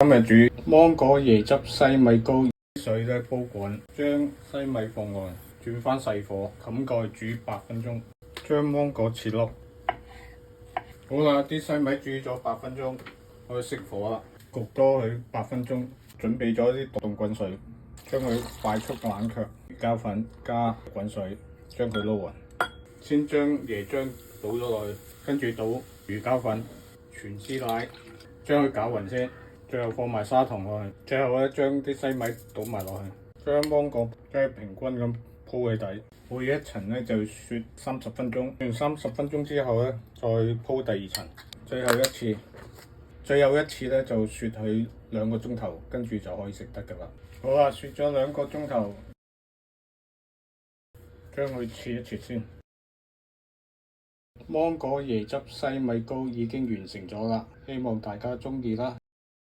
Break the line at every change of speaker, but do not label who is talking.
今日煮芒果椰汁西米糕，水咧煲滾，將西米放落去，轉翻細火，冚蓋煮8分鐘。將芒果切粒。好啦，啲西米煮咗8分鐘，可以熄火啦。焗多佢8分鐘，準備咗啲凍滾水，將佢快速冷卻。魚膠粉加滾水，將佢撈勻。先將椰漿倒咗落去，跟住倒魚膠粉、全脂奶，將佢攪勻先。最後放埋砂糖落去，最後咧將啲西米倒埋落去，將芒果將平均咁鋪喺底，每一層咧就雪30分鐘。完30分鐘之後咧，再鋪第二層，最後一次咧就雪佢2個鐘頭，跟住就可以食得㗎啦。好啦，雪咗2個鐘頭，將佢切一切先。芒果椰汁西米糕已經完成咗啦，希望大家鍾意啦。